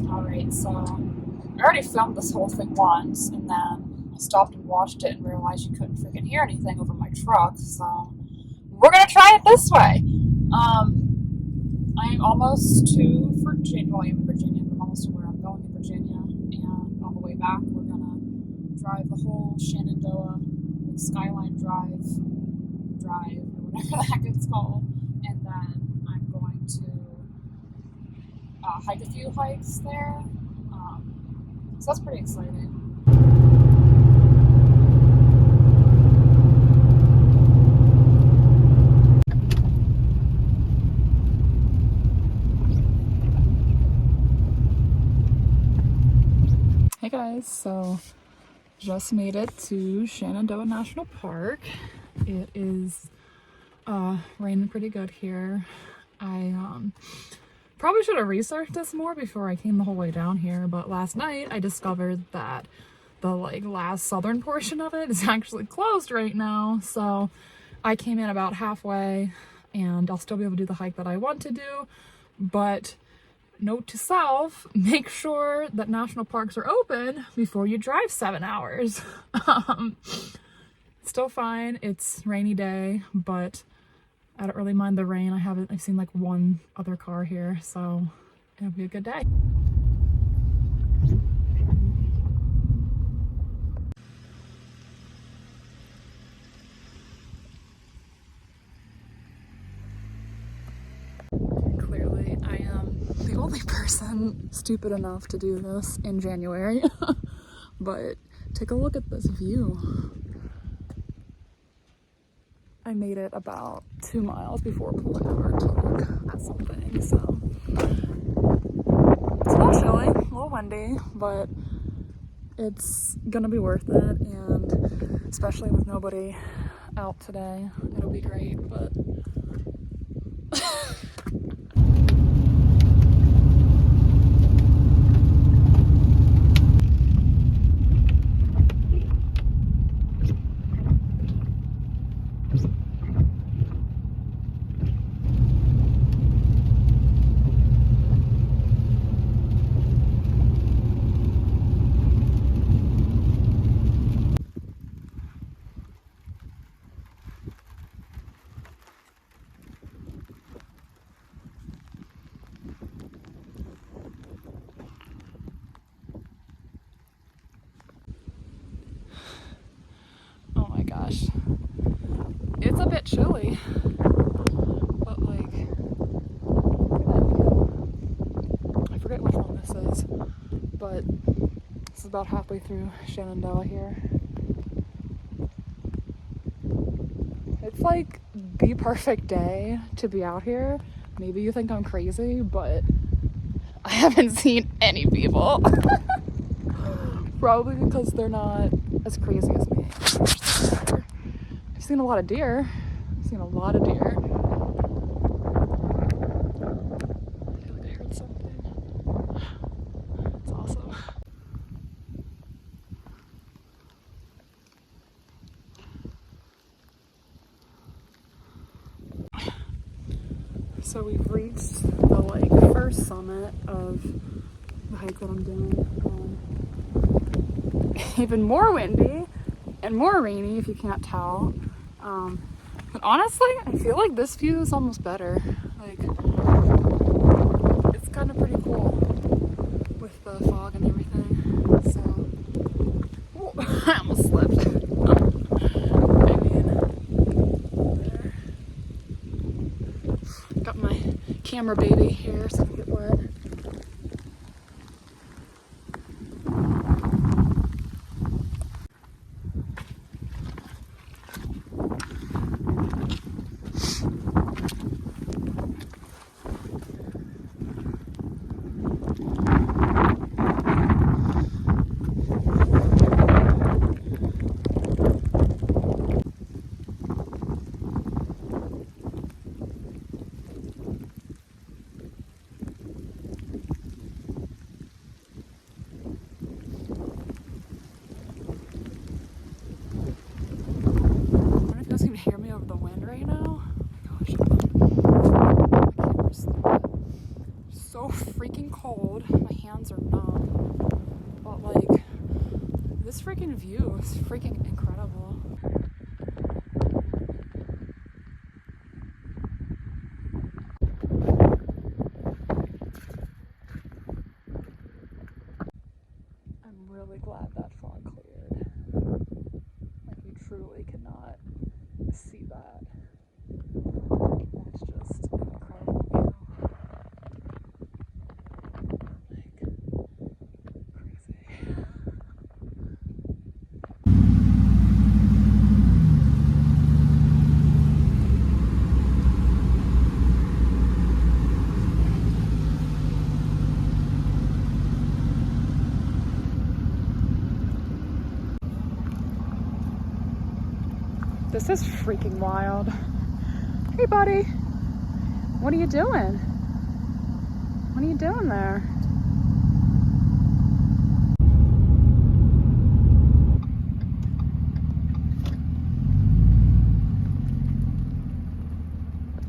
Alright, so I already filmed this whole thing once, and then I stopped and watched it and realized you couldn't freaking hear anything over my truck, so we're gonna try it this way. I'm almost to Virginia. Well, I am in Virginia, but I'm almost to where I'm going in Virginia, and on the way back, we're gonna drive the whole Shenandoah Skyline Drive, or whatever the heck it's called, and then I'm going to hike a few hikes there. So that's pretty exciting. Hey guys, so just made it to Shenandoah National Park. It is raining pretty good here. I probably should have researched this more before I came the whole way down here, but last night I discovered that the last southern portion of it is actually closed right now, so I came in about halfway and I'll still be able to do the hike that I want to do, but note to self, make sure that national parks are open before you drive 7 hours. Still fine, it's rainy day, but I don't really mind the rain. I've seen like one other car here, so it'll be a good day. Clearly, I am the only person stupid enough to do this in January, but take a look at this view. I made it about 2 miles before pulling over to look at something, so it's a little chilly, a little windy, but it's gonna be worth it, and especially with nobody out today, it'll be great, but oh my gosh, it's a bit chilly, but like, I forget which one this is, but this is about halfway through Shenandoah here. It's like the perfect day to be out here. Maybe you think I'm crazy, but I haven't seen any people. Probably because they're not as crazy as me. I've seen a lot of deer. I feel like I heard something. It's awesome. So we've reached the first summit of the hike that I'm doing. Even more windy and more rainy, if you can't tell. But honestly, I feel like this view is almost better. Like, it's kind of pretty cool with the fog and everything. So, oh, I almost slipped. I mean, there. Got my camera baby here so I can get wet. freaking cold. My hands are numb. But like, this freaking view is freaking incredible. I'm really glad that fog cleared. Like, you truly cannot see that. That's just an incredible view. Like, crazy. This is freaking wild. Hey, buddy. What are you doing? What are you doing there?